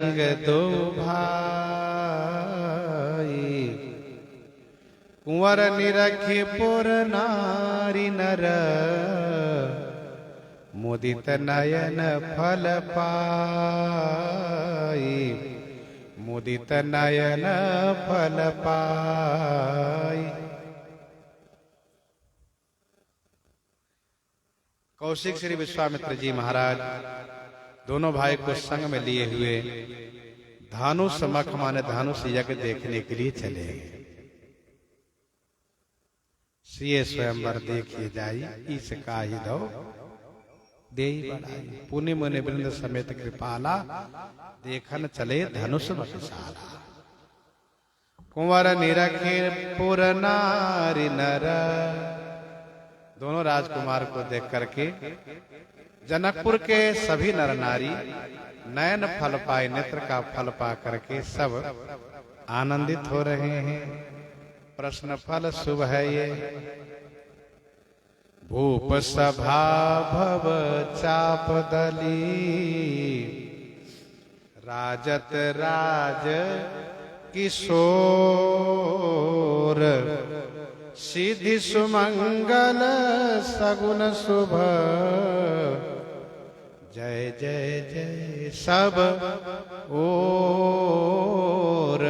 संग दो भाई, कुंवर निरखे पुर नारी नर, मुदित नयन फल पाई, मुदित नयन फल पाई। कौशिक श्री विश्वामित्र जी महाराज दोनों भाई को संग में लिए हुए धानुष मख माने धानुष यज्ञ देखने के लिए चले गए। सिए स्वयंवर देखिए जाई, इस का ही दो दे बढ़ाई, पुण्य मुनि वृंद समेत कृपाला, देखन चले धनुष मखशाला। कुंवर निरखे पुर नारी नर, दोनों राजकुमार को देख करके जनकपुर के सभी नर नारी नयन फल पाए, नेत्र का फल पा करके सब आनंदित हो रहे हैं। प्रश्न फल शुभ है ये। भूप सभा भव चाप दली, राजत राज किशोर, सिद्धि सुमंगल सगुन शुभ, जय जय जय सब ओर,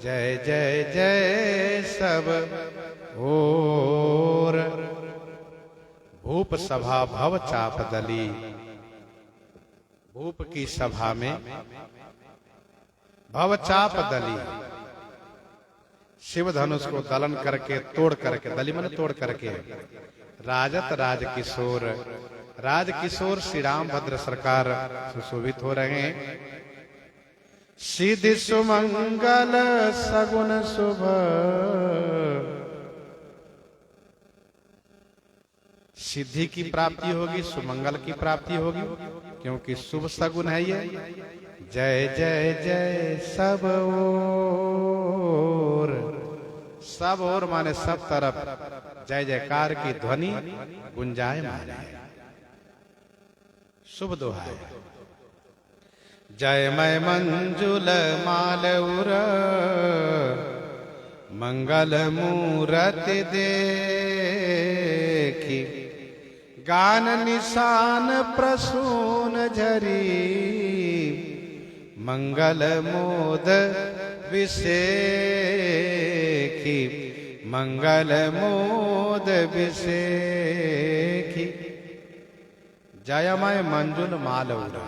जय जय जय सब ओर। भूप सभा भव चाप दली, भूप की सभा में भव चाप दली, शिव धनुष को दलन करके तोड़ करके, दली मन तोड़ करके, राजत राज किशोर, राज किशोर श्री रामभद्र सरकार सुशोभित हो रहे हैं। सिद्धि सुमंगल सगुन शुभ, सिद्धि की प्राप्ति होगी, सुमंगल की प्राप्ति होगी, क्योंकि शुभ सगुन है ये। जय जय जय सब ओर, सब ओर माने सब तरफ जय जयकार की ध्वनि गुंजाए माने, शुभ दोहाई। जय मय मंजुल मालउर, मंगल मूरति देखी, गान निशान प्रसून झरी, मंगल मोद विषेखी, मंगल मोद विषेखी। जयमय मंजुल मालउरा,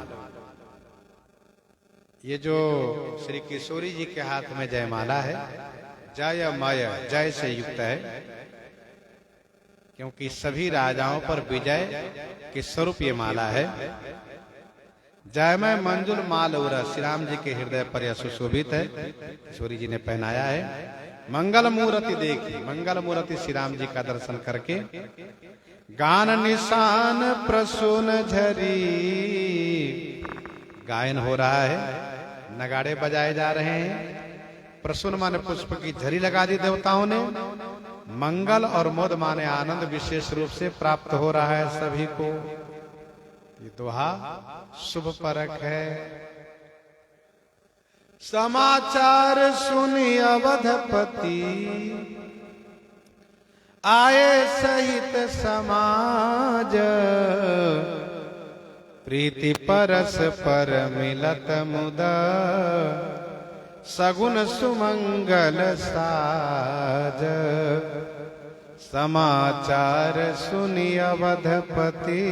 ये जो श्री किशोरी जी के हाथ में जयमाला है, जयमय जय से युक्त है, क्योंकि सभी राजाओं पर विजय के स्वरूप ये माला है। जयमय मंजुल मालउरा श्री राम जी के हृदय पर यह सुशोभित है, किशोरी जी ने पहनाया है। मंगल मूर्ति देखी, मंगल मूर्ति श्री राम जी का दर्शन करके, गान निशान प्रसून झरी, गायन हो रहा है, नगाड़े बजाए जा रहे हैं। प्रसून माने पुष्प की झरी लगा दी देवताओं ने। मंगल और मोद माने आनंद विशेष रूप से प्राप्त हो रहा है सभी को। ये दोहा शुभ परक है। समाचार सुनी अवधपति, आए सहित समाज, प्रीति परस पर मिलत मुदा, सगुन सुमंगल साज। समाचार सुनी अवधपति,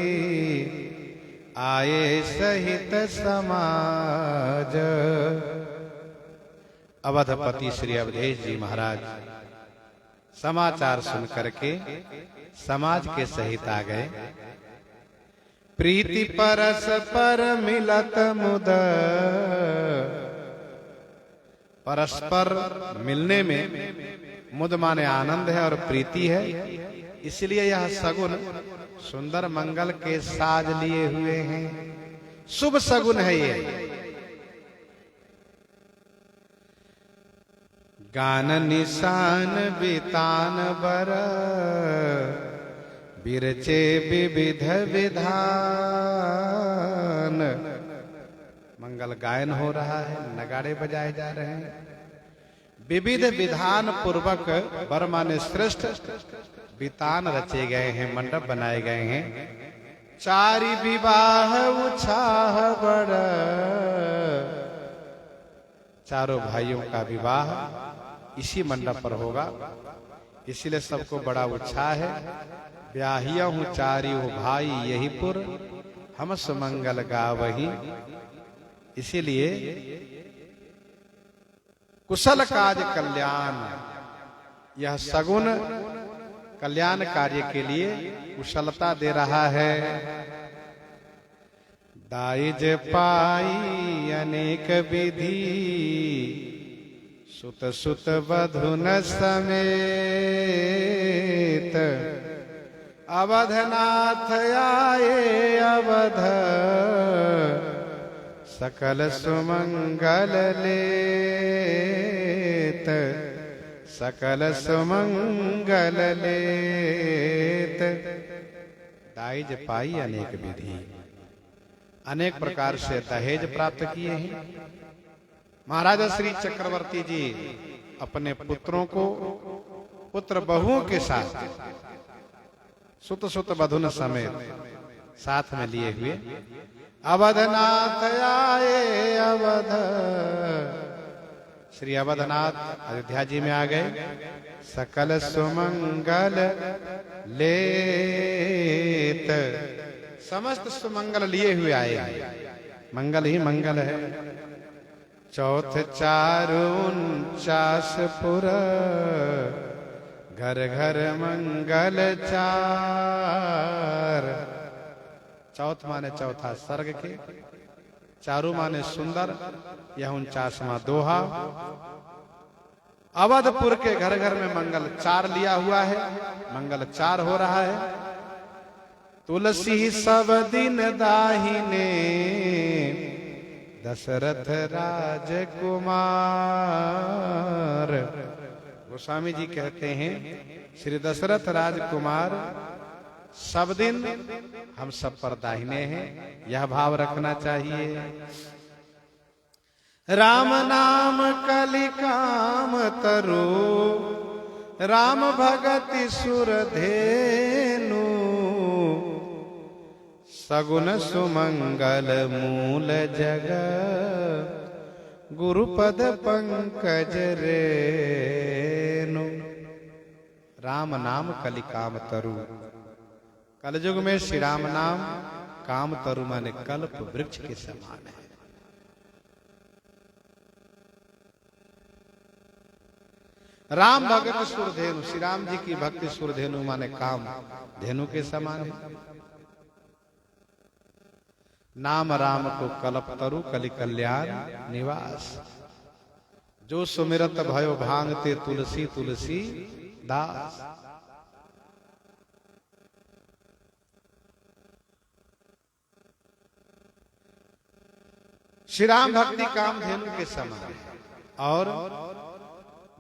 आए सहित समाज। अवधपति श्री अवधेश जी महाराज समाचार सुन करके समाज के सहित आ गए। प्रीति परस पर मिलत मुद, परस्पर मिलने में मुद माने आनंद है और प्रीति है, इसलिए यह सगुन सुंदर मंगल के साज लिए हुए हैं। शुभ सगुन है ये। गान निशान बितान बर, विरचे विविध विधान। मंगल गायन हो रहा है, नगाड़े बजाए जा रहे हैं, विविध विधान पूर्वक वर माने श्रेष्ठ वितान रचे गए हैं, मंडप बनाए गए हैं। चारि विवाह उत्साह बड़, चारों भाइयों का विवाह इसी मंडप पर होगा, इसीलिए सबको बड़ा उत्साह है। ब्याहिया हूँ चारि हो भाई यही पुर, हम सुमंगल गावही। इसीलिए कुशल काज कल्याण, यह सगुन कल्याण कार्य के लिए कुशलता दे रहा है। दाइज पाई अनेक विधि, सुत सुत बधुन समेत, अवधनाथ आए अवध, सकल सुमंगल लेत, सकल सुमंगल लेत। दाइज पाई अनेक विधि, अनेक प्रकार से दहेज प्राप्त किए हैं। महाराजा श्री चक्रवर्ती जी अपने पुत्रों को पुत्र बहुओं के साथ सुत सुत बधुन समेत साथ में लिए हुए अवधनाथ आए अवध, श्री अवधनाथ अयोध्या जी में आ गए। सकल सुमंगल लेत, समस्त सुमंगल लिए हुए आए, मंगल ही मंगल है। चौथ चारु 49 पुर, घर घर मंगल चार। चौथ माने चौथा सर्ग के, चारू माने सुंदर, यह 49वां दोहा। अवधपुर के घर घर में मंगल चार लिया हुआ है, मंगल चार हो रहा है। तुलसी सब दिन दाहिने, दशरथ राजकुमार। गोस्वामी जी कहते हैं श्री दशरथ राजकुमार सब दिन हम सब पर दाहिने हैं, यह भाव रखना चाहिए। राम नाम कलि काम तरु, राम भगति सुर धेनु, सगुन सुमंगल मूल जग, गुरुपद पंकज रेनु। राम नाम कलि काम तरु, कलयुग में श्री राम नाम काम तरु माने कल्प वृक्ष के समान है। राम भगत सुरधेनु, श्री राम जी की भक्ति सुरधेनु माने काम धेनु के समान है। नाम राम को कल्प तरु, कलि कल्याण निवास। जो सुमिरत भयो भांगते तुलसी तुलसी दास। श्री राम भक्ति काम धेनु के समान है। और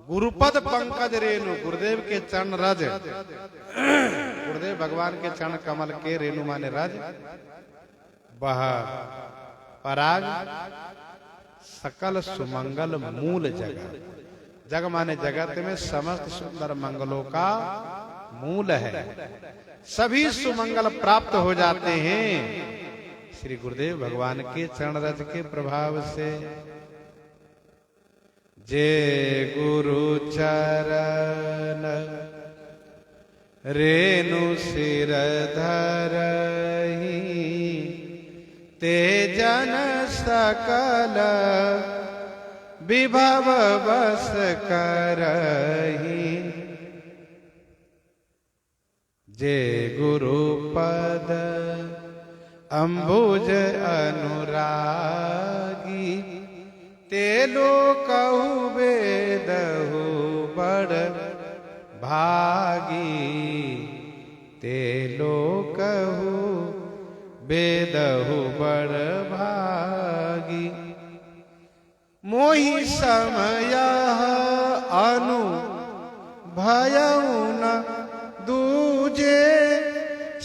गुरुपद पंकज रेणु, गुरुदेव के चरण रज, गुरुदेव भगवान के चरण कमल के रेणु माने रज, वह पराग सकल सुमंगल मूल जगत। जग माने जगत में समस्त सुंदर मंगलों का मूल है। सभी सुमंगल प्राप्त हो जाते हैं श्री गुरुदेव भगवान के चरण रज के प्रभाव से। जे गुरु चरण रेणु सिर धरहि, ते जन सकल विभव बस करहि। जे गुरु पद अम्बुज अनुरागी, ते लोकहु वेदहु बड़ भागी। ते लोकहु वेदहु बड़ भागी। मोहि समय अनु भयउ न दूजे,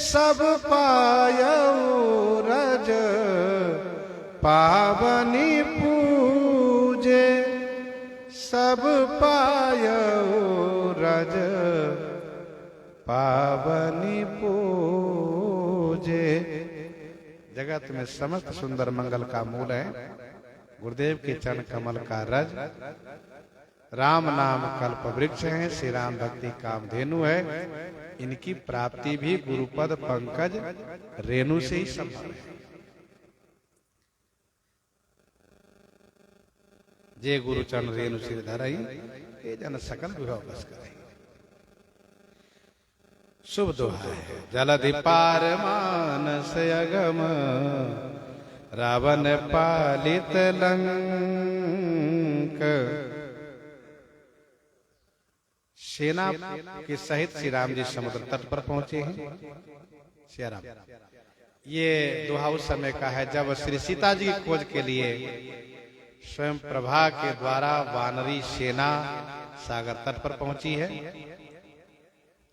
सब पायउ रज पावनी पूजे सब पायो रज पावनी पूजे। जगत में समस्त सुंदर मंगल का मूल है गुरुदेव के चरण कमल का रज। राम नाम कल्प वृक्ष है, श्री राम भक्ति कामधेनु है। इनकी प्राप्ति भी गुरुपद पंकज रेणु से ही संभव है। जे गुरु चरण रेणु सिर धरई ये जन सकल विभव बस करई। शुभ दोहा है। जलधि पार मानस अगम रावण पालित लंक। सेना के सहित श्री राम जी समुद्र तट पर पहुंचे हैं। श्री राम ये दोहा उस समय का है जब श्री सीता जी की खोज के लिए स्वयं प्रभा के द्वारा वानरी सेना सागर तट पर पहुंची है।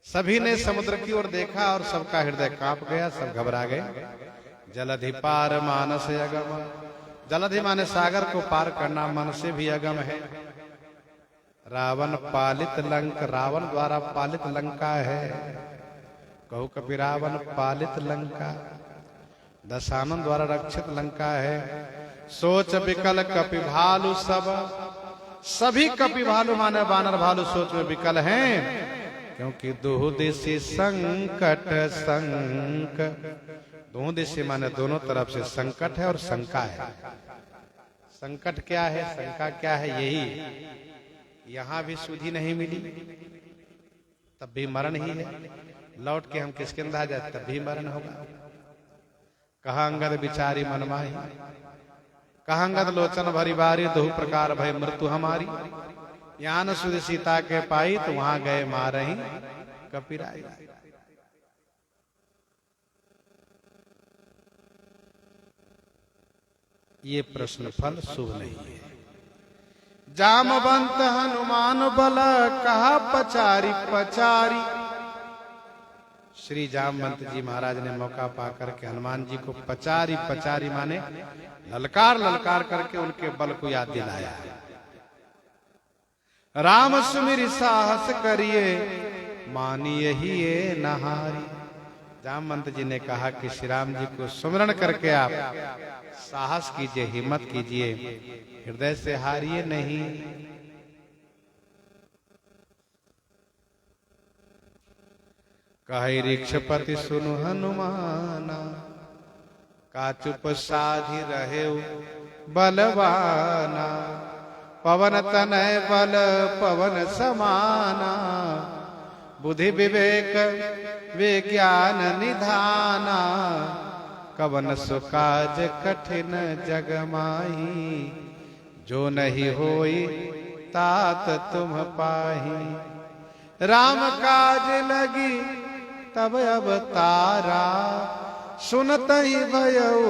सभी ने समुद्र की ओर देखा और सबका हृदय कांप गया, सब घबरा गए। जलधि पार मानस अगम। जलधि माने सागर को पार करना, मन से भी अगम है। रावण पालित लंक, रावण द्वारा पालित लंका है। कहू कपि रावण पालित लंका, दशानन द्वारा रक्षित लंका है। सोच विकल कपि भालु सब, सभी कपि भालु माने वानर भालु सोच में विकल हैं, क्योंकि दोह दिशि संकट संक। दोनों दिशि माने दोनों तरफ से संकट है और शंका है। संकट क्या है, शंका क्या है? यही यहां भी सुधि नहीं मिली तब भी मरण ही है। लौट के हम किसके अंदर आ जाए तब भी मरण होगा। कहा अंगद बिचारी मन माही, कहा अंगद लोचन भरी बारी, दो प्रकार भय मृत्यु हमारी। यहाँ न सुध सीता के पाई, तो वहां गए मारही कपिराई। ये प्रश्न फल शुभ नहीं है। जामवंत हनुमान बल, कहा पचारी पचारी। श्री जामवंत जी महाराज ने मौका पाकर के हनुमान जी को पचारी पचारी माने ललकार ललकार करके उनके बल को याद दिलाया। राम सुमिरि साहस करिए, मानिए ही ये नहारी। जामवंत जी ने कहा कि श्री राम जी को सुमिरन करके आप साहस कीजिए, हिम्मत कीजिए, हृदय से हारिए नहीं। कहे ऋक्षपति सुनु हनुमाना, का चुप साधि रहे बलवाना। पवन तनय बल पवन समाना, बुद्धि विवेक विज्ञान निधाना। कवन सुकाज कठिन जग माही, जो नहीं होई तात तुम पाही। राम काज लगी तब अवतारा, सुनत ही भयउ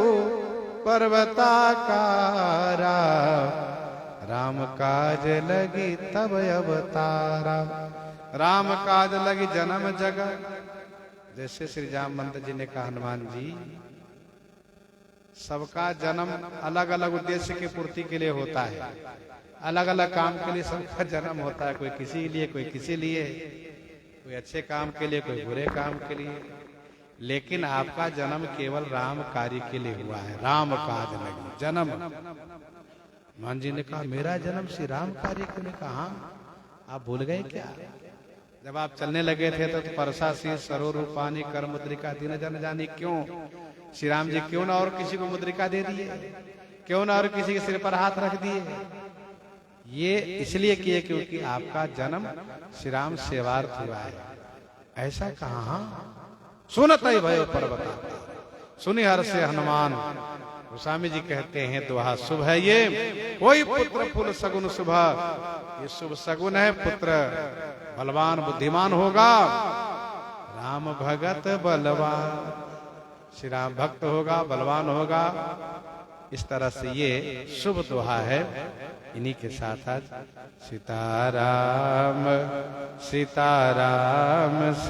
पर्वताकारा। राम काज लगी तब अवतारा। राम काज लगी जन्म जगह। जैसे श्री जामवंत जी ने कहा हनुमान जी, सबका जन्म अलग अलग उद्देश्य की पूर्ति के लिए होता है, अलग अलग काम के लिए सबका जन्म होता है। कोई किसी लिए, कोई किसी लिए, कोई अच्छे काम के लिए, कोई बुरे काम के लिए। लेकिन आपका जन्म केवल राम कार्य के लिए हुआ है। राम काज लगी जन्म। हनुमान जी ने कहा मेरा जन्म श्री राम कार्य के लिए। कहा आप भूल गए क्या? जब आप चलने लगे थे तो परसा सी सरो रूपानी कर मुद्रिका दीन जन जानी। क्यों श्री राम जी क्यों ना और किसी को मुद्रिका दे दिए, क्यों ना और किसी के सिर पर हाथ रख दिए? ये इसलिए किए क्योंकि आपका जन्म श्री राम सेवार्थ हुआ है। ऐसा कहा सुनत ही भयो पर्वत, सुनि हर से हनुमान। गोस्वामी जी कहते हैं दोहा शुभ है ये, कोई पुत्र फूल सगुन सुबह। ये शुभ सगुन है, पुत्र बलवान बुद्धिमान होगा। राम भगत बलवान, श्री राम भक्त होगा, बलवान होगा। इस तरह से ये शुभ दोहा है। इन्हीं के साथ आज सीताराम सीताराम।